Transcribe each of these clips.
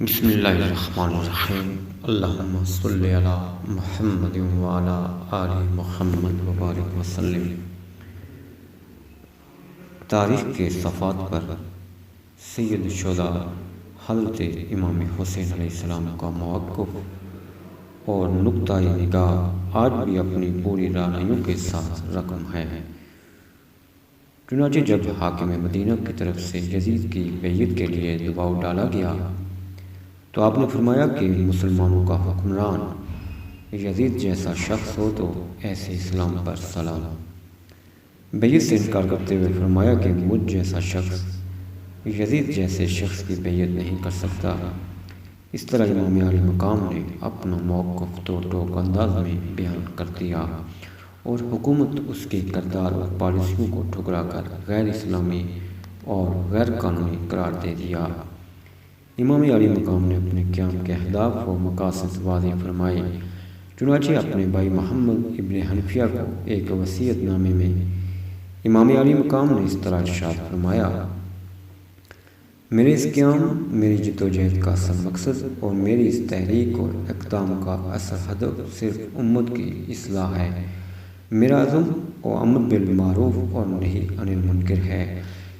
بسم اللہ الرحمن الرحیم اللہم صلی علی محمد وعلی آل محمد وبارک وسلم۔ تاریخ کے صفحات پر سید الشہداء حضرت امام حسین علیہ السلام کا موقف اور نقطۂ نگاہ آج بھی اپنی پوری رعنائیوں کے ساتھ رقم ہے۔ چنانچہ جب حاکم مدینہ کی طرف سے یزید کی بیعت کے لیے دباؤ ڈالا گیا تو آپ نے فرمایا کہ مسلمانوں کا حکمران یزید جیسا شخص ہو تو ایسے اسلام پر سلام۔ بیعت سے انکار کرتے ہوئے فرمایا کہ مجھ جیسا شخص یزید جیسے شخص کی بیعت نہیں کر سکتا۔ اس طرح امام علی مقام نے اپنا موقف توڑ ٹوک انداز میں بیان کر دیا اور حکومت اس کے کردار اور پالیسیوں کو ٹھکرا کر غیر اسلامی اور غیر قانونی قرار دے دیا۔ امام علی مقام نے اپنے قیام کے اہداف و مقاصد واضح فرمائے۔ چنانچہ اپنے بھائی محمد ابن حنفیہ کو ایک وصیت نامے میں امام علی مقام نے اس طرح ارشاد فرمایا: میرے اس قیام، میری جدوجہد کا اصل مقصد اور میری اس تحریک اور اقدام کا اصل ہدف صرف امت کی اصلاح ہے۔ میرا عزم و امر بالمعروف اور نہی عن المنکر ہے۔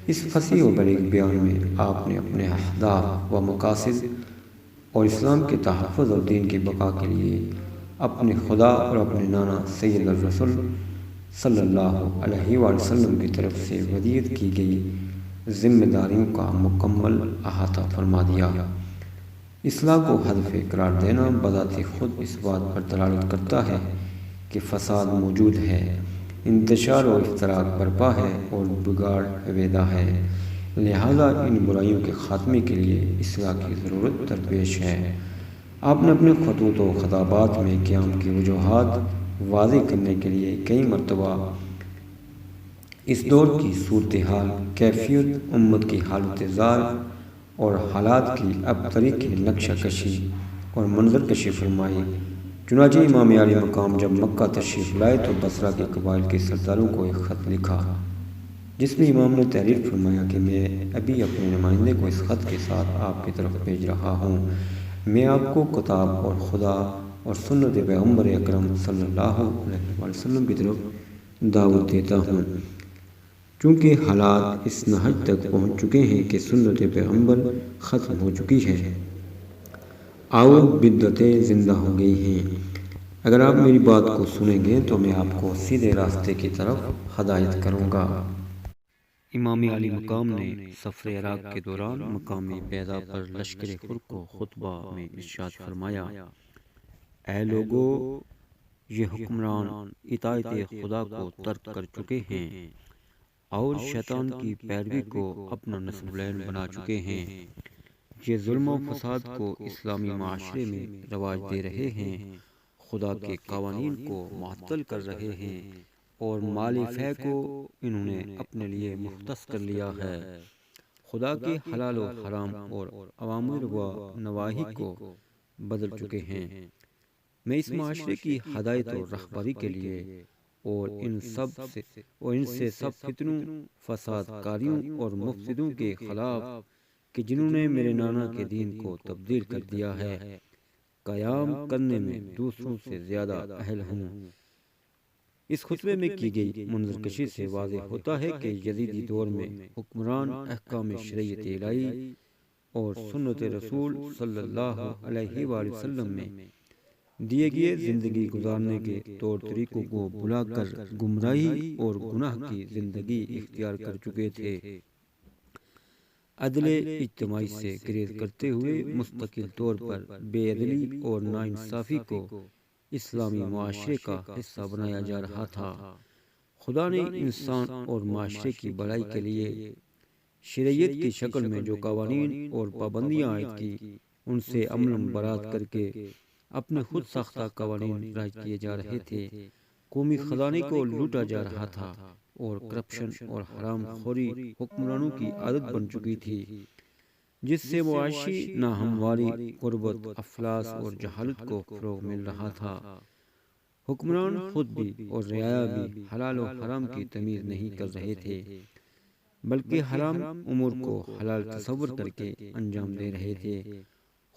اس فصیح و بلیغ بیان میں آپ نے اپنے اہداف و مقاصد اور اسلام کے تحفظ اور دین کی بقا کے لیے اپنے خدا اور اپنے نانا سید الرسول صلی اللہ علیہ وآلہ وسلم کی طرف سے ودیعت کی گئی ذمہ داریوں کا مکمل احاطہ فرما دیا۔ اصلاح کو ہدف قرار دینا بذات خود اس بات پر دلالت کرتا ہے کہ فساد موجود ہے، انتشار و افتراق برپا ہے اور بگاڑ پیدا ہے، لہذا ان برائیوں کے خاتمے کے لیے اصلاح کی ضرورت درپیش ہے۔ آپ نے اپنے خطوط و خطابات میں قیام کی وجوہات واضح کرنے کے لیے کئی مرتبہ اس دور کی صورتحال، کیفیت، امت کی حالت زار اور حالات کی ابتری کی نقشہ کشی اور منظر کشی فرمائی۔ چنانچہ امام علی مقام جب مکہ تشریف لائے تو بصرہ کے قبائل کے سرداروں کو ایک خط لکھا، جس میں امام نے تحریر فرمایا کہ میں ابھی اپنے نمائندے کو اس خط کے ساتھ آپ کی طرف بھیج رہا ہوں۔ میں آپ کو کتاب اور خدا اور سنت پیغمبر اکرم صلی اللہ علیہ وسلم کی طرف دعوت دیتا ہوں، چونکہ حالات اس نہج تک پہنچ چکے ہیں کہ سنت پیغمبر ختم ہو چکی ہے اور بدعتیں زندہ ہو گئی ہیں۔ اگر آپ میری بات کو سنیں گے تو میں آپ کو سیدھے راستے کی طرف ہدایت کروں گا۔ امام علی مقام نے سفر عراق کے دوران مقامی بیضا پر لشکر خور کو خطبہ میں ارشاد فرمایا: اے لوگو، یہ حکمران اطاعت خدا کو ترک کر چکے ہیں اور شیطان کی پیروی کو اپنا نصب العین بنا چکے ہیں۔ یہ ظلم و فساد کو اسلامی معاشرے میں رواج دے رہے ہیں، خدا کے قوانین کو معطل کر رہے ہیں اور مال فے کو انہوں نے اپنے لیے مختص کر لیا ہے۔ خدا کے حلال و حرام اور اوامر و نواہی کو بدل چکے ہیں۔ میں اس معاشرے کی ہدایت و رہبری کے لیے اور ان سے سب فتنوں، فساد کاریوں اور مفسدوں کے خلاف کہ جنہوں نے میرے نانا کے دین کو تبدیل کر دیا ہے، قیام کرنے میں دوسروں سے زیادہ اہل ہوں۔ اس خطبے میں کی گئی منظر کشی سے واضح ہوتا ہے کہ یزیدی دور میں حکمران احکام شریعت الہی اور سنت رسول صلی اللہ علیہ وآلہ وسلم میں دیے گئے زندگی گزارنے کے طور طریقوں کو بھلا کر گمراہی اور گناہ کی زندگی اختیار کر چکے تھے۔ عدل اجتماعی سے گریز کرتے ہوئے مستقل طور پر بے عدلی اور ناانصافی کو اسلامی معاشرے کا حصہ بنایا جا رہا تھا۔ خدا نے انسان اور معاشرے کی بھلائی کے لیے شریعت کی شکل میں جو قوانین اور پابندیاں عائد کی، ان سے عملاً برات کر کے اپنے خود ساختہ قوانین رائج کیے جا رہے تھے۔ قومی خزانے کو لوٹا جا رہا تھا اور کرپشن اور حرام خوری حکمرانوں کی عادت بن چکی تھی، جس سے معاشی ناہمواری، غربت، افلاس اور جہالت کو فروغ مل رہا تھا۔ حکمران خود بھی اور رعایا بھی حلال و حرام کی تمیز نہیں کر رہے تھے، بلکہ حرام امور کو حلال تصور کر کے انجام دے رہے تھے۔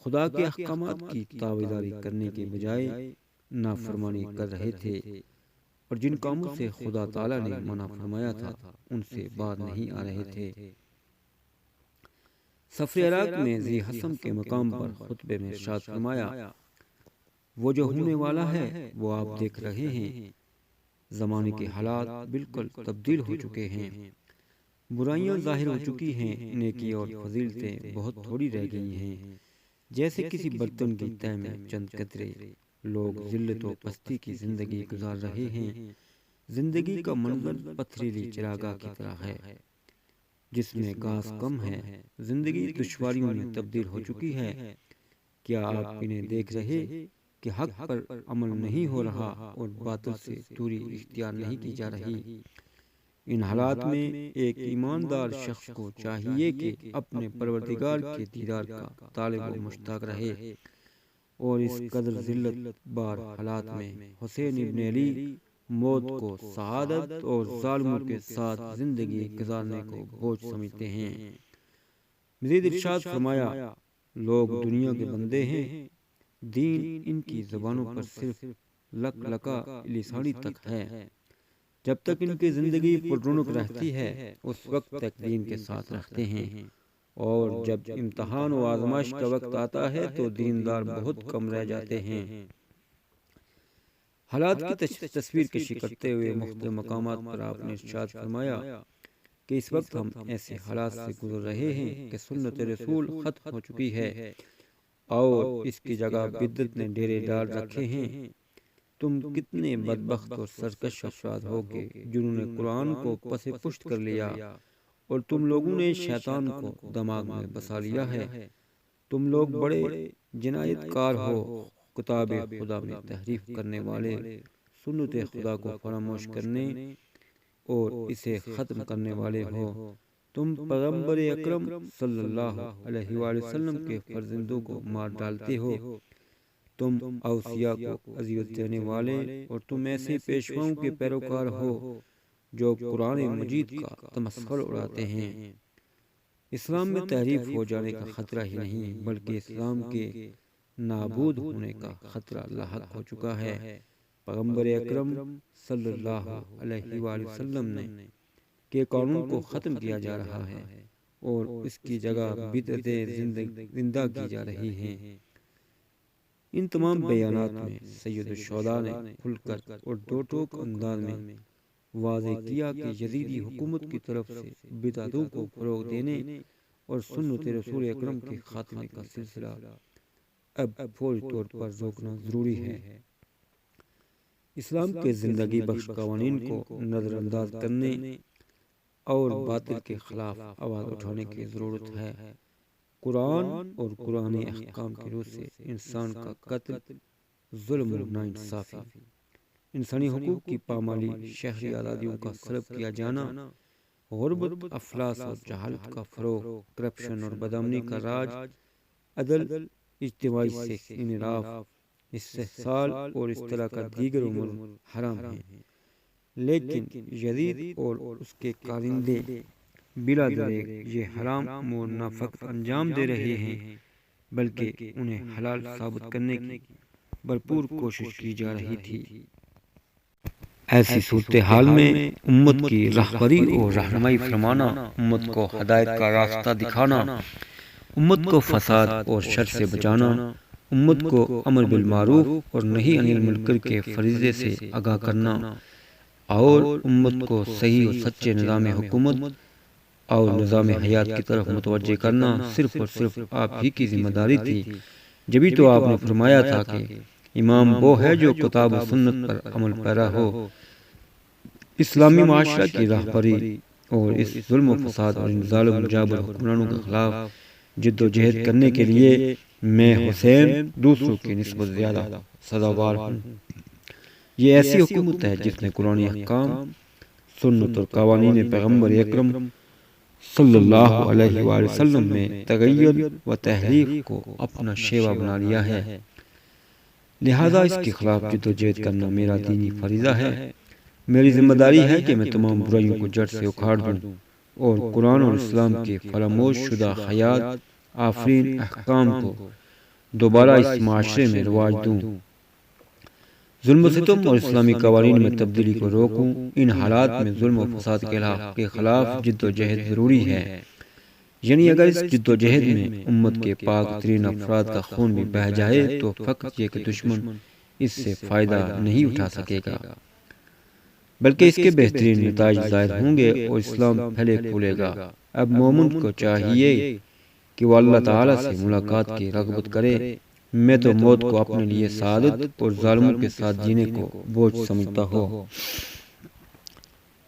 خدا کے احکامات کی تابعداری کرنے کے بجائے نافرمانی کر رہے تھے، اور جن کاموں سے خدا تعالیٰ نے منع فرمایا تھا ان سے باز نہیں آ رہے تھے۔ سفر عراق میں ذی حسم کے مقام پر خطبے میں ارشاد فرمایا، وہ جو ہونے والا ہے وہ آپ دیکھ رہے ہیں، زمانے کے حالات بالکل تبدیل ہو چکے ہیں، برائیاں ظاہر ہو چکی ہیں، نیکی اور فضیلتیں بہت تھوڑی رہ گئی ہیں، جیسے کسی برتن کی تہ میں چند قطرے۔ لوگ ذلت و پستی کی زندگی گزار رہے ہیں، زندگی کا منظر پتھریلی چراگاہ کی طرح ہے جس میں گھاس کم ہے، زندگی دشواریوں میں تبدیل ہو چکی ہے۔ کیا آپ انہیں دیکھ رہے کہ حق پر عمل نہیں ہو رہا اور باطل سے دوری اختیار نہیں کی جا رہی؟ ان حالات میں ایک ایماندار شخص کو چاہیے کہ اپنے پروردگار کے دیدار کا طالب و مشتاق رہے، اور اس قدر ذلت بار حالات میں حسین ابن علی موت کو سعادت اور ظالموں کے ساتھ زندگی گزارنے کو بوجھ سمجھتے ہیں۔ مزید ارشاد فرمایا، لوگ دنیا کے بندے ہیں، دین ان کی زبانوں پر صرف لک لکا لسانی تک ہے، جب تک ان کی زندگی پر رونق رہتی ہے اس وقت تک دین کے ساتھ رکھتے ہیں، اور جب امتحان و آزمائش کا وقت آتا ہے تو دیندار بہت کم رہ جاتے ہیں۔ حالات کی تصویر کشی کرتے ہوئے مختلف مقامات پر آپ نے ارشاد فرمایا کہ اس وقت ہم ایسے حالات سے گزر رہے ہیں کہ سنت رسول ختم ہو چکی ہے اور اس کی جگہ بدعت نے ڈیرے ڈال رکھے ہیں۔ تم کتنے بدبخت اور سرکش افراد ہو کہ جنہوں نے قرآن کو پس پشت کر لیا، اور تم لوگوں نے شیطان کو دماغ میں بسا لیا ہے۔ تم لوگ بڑے جنایت کار ہو، کتاب خدا میں تحریف کرنے والے، سنت خدا کو فراموش کرنے اور اسے ختم کرنے والے ہو۔ تم پیغمبر اکرم صلی اللہ علیہ وآلہ وسلم کے فرزندوں کو مار ڈالتے ہو، تم اوصیاء کو اذیت دینے والے، اور تم ایسے پیشواؤں کے پیروکار ہو جو قرآن مجید کا تمسخر اڑاتے ہیں۔ اسلام میں تحریف ہو جانے کا خطرہ ہی نہیں بلکہ اسلام کے نابود ہونے کا خطرہ لاحق ہو چکا ہے۔ پیغمبر اکرم صلی اللہ علیہ وآلہ وسلم نے کے قانون کو ختم کیا جا رہا ہے اور اس کی جگہ بدعتیں زندہ کی جا رہی ہیں۔ ان تمام بیانات میں سید الشہداء نے کھل کر اور دو ٹوک انداز میں واضح کیا کہ یزیدی حکومت کی طرف سے بدعتوں کو فروغ دینے اور سنت رسول اکرم کے خاتمے کا سلسلہ اب فوری طور پر روکنا ضروری ہے۔ اسلام کے زندگی بخش قوانین کو نظر انداز کرنے اور باطل کے خلاف آواز اٹھانے کی ضرورت ہے۔ قرآن اور قرآنی احکام کی روح سے انسان کا قتل، ظلم و ناانصافی، انسانی حقوق کی پامالی، شہری آزادیوں کا سلب کیا جانا، غربت، افلاس اور جہالت کا فروغ، کرپشن اور بدامنی کا راج، عدل، اجتماعی سے انحراف، استحصال اور اس طرح کا دیگر امور حرام ہیں، لیکن یزید اور اس کے کارندے بلا دریغ یہ حرام امور نہ فقط انجام دے رہے ہیں بلکہ انہیں حلال ثابت کرنے کی بھرپور کوشش کی جا رہی تھی۔ ایسی صورتحال میں امت کی رہبری اور رہنمائی فرمانا، امت کو ہدایت کا راستہ دکھانا، امت کو فساد اور شر سے بچانا، امت کو امر بالمعروف اور نہی عن المنکر کے فریضے سے آگاہ کرنا، اور امت کو صحیح و سچے نظام حکومت اور نظام حیات کی طرف متوجہ کرنا صرف اور صرف آپ ہی کی ذمہ داری تھی۔ جبھی تو آپ نے فرمایا تھا کہ امام وہ ہے جو کتاب و سنت پر عمل پیرا ہو۔ اسلامی معاشرہ کی رہبری اور اس ظلم و فساد اور ان ظالم جابر حکمرانوں کے خلاف جد و جہد کرنے کے لیے میں حسین دوسروں کی نسبت زیادہ سزاوار ہوں۔ یہ ایسی حکومت ہے جس نے قرآن احکام، سنت اور قوانین پیغمبر اکرم صلی اللہ علیہ وآلہ وسلم میں تغیر و تحریف کو اپنا شیوا بنا لیا ہے، لہذا اس کے خلاف جد و جہد کرنا میرا دینی فریضہ ہے۔ میری ذمہ داری ہے کہ میں تمام برائیوں کو جڑ سے اکھاڑ دوں اور قرآن اور اسلام کے فراموش شدہ حیات آفرین احکام کو دوبارہ اس معاشرے میں رواج دوں، ظلم و ستم اور اسلامی قوانین میں تبدیلی کو روکوں۔ ان حالات میں ظلم و فساد کے خلاف جد و جہد ضروری ہے، یعنی اگر اس جد و جہد میں امت کے پاک ترین افراد کا خون بھی بہہ جائے تو فقط یہ کہ دشمن اس سے فائدہ نہیں اٹھا سکے گا، بلکہ اس کے بہترین نتائج ظاہر ہوں گے اور اسلام پھلے پھولے گا۔ اب مومن کو چاہیے کہ وہ اللہ تعالیٰ سے ملاقات کی رغبت کرے۔ میں تو موت کو اپنے لیے سعادت اور ظالموں کے ساتھ جینے کو بوجھ سمجھتا ہوں۔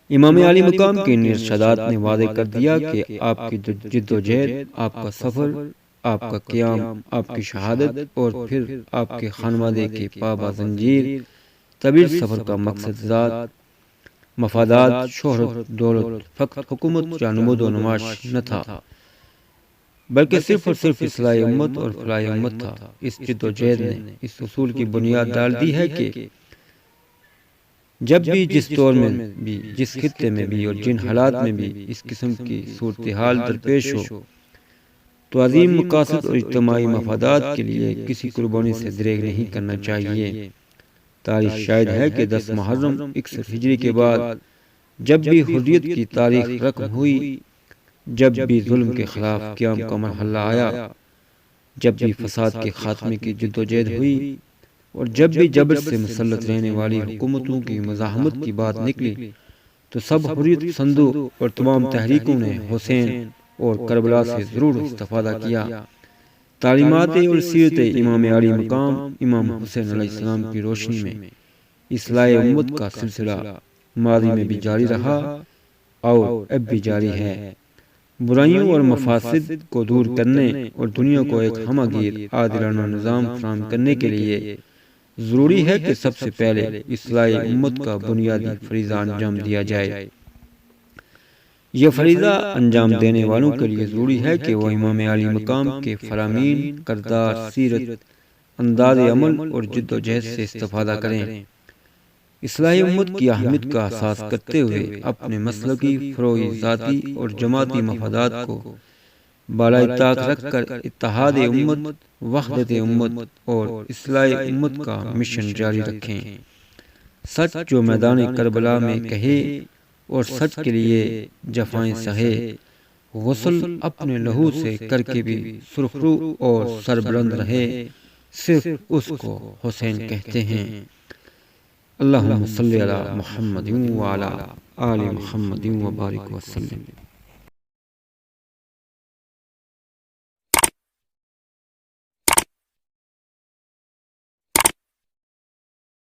امام علی مقام کے ان ارشادات نے واضح کر دیا کہ آپ کی جد و جہد، آپ کا سفر، آپ کا قیام، آپ کی شہادت اور پھر آپ کے خانوادے کے پابا زنجیر طویل سفر کا مقصد ذات، مفادات، شہرت، دولت، فقط حکومت یا نمود و نمائش نہ تھا، بلکہ صرف اور صرف اصلاح امت اور فلاح امت تھا۔ اس جد و جہد نے اس اصول کی بنیاد ڈال دی ہے کہ جب بھی، جس دور میں بھی، جس خطے میں بھی اور جن حالات میں بھی اس قسم کی صورتحال درپیش ہو تو عظیم مقاصد اور اجتماعی مفادات کے لیے کسی قربانی سے دریغ نہیں کرنا چاہیے۔ تاریخ شاہد ہے کہ 10 محرم 61 ہجری کے بعد جب بھی حریت کی تاریخ رقم ہوئی، جب بھی ظلم کے خلاف قیام کا مرحلہ آیا، جب بھی فساد کے خاتمے کی جد و جہد ہوئی اور جب بھی جبر سے مسلط رہنے والی حکومتوں کی مزاحمت کی بات نکلی تو سب حریت پسندوں اور تمام تحریکوں نے حسین اور کربلا سے ضرور استفادہ کیا۔ تعلیمات اور سیرت امام علی مقام امام حسین علیہ السلام کی روشنی میں اصلاح امت کا سلسلہ ماضی میں بھی جاری رہا اور اب بھی جاری ہے۔ برائیوں اور مفاسد کو دور کرنے اور دنیا کو ایک ہمہ گیر عادلانہ نظام فراہم کرنے کے لیے ضروری ہے کہ سب سے پہلے اصلاح امت کا بنیادی فریضہ انجام دیا جائے۔ یہ فریضہ انجام دینے والوں کے لیے ضروری ہے کہ وہ امام علی مقام کے فرامین، کردار، سیرت، انداز عمل اور جد و جہد سے استفادہ کریں۔ اصلاح امت کی اہمیت کا احساس کرتے ہوئے اپنے مسلکی، فروعی، ذاتی اور جماعتی مفادات کو بالائے طاق رکھ کر اتحاد امت، وحدت امت اور اصلاح امت کا مشن جاری رکھیں۔ سچ جو میدان کربلا میں کہے اور سچ کے لیے جفائیں سہے، غسل اپنے لہو سے کر کے بھی سرخرو اور سربلند رہے، صرف اس کو حسین کہتے ہیں۔ اللہم صلی علی محمد وعلی آل محمد وبارک وسلم۔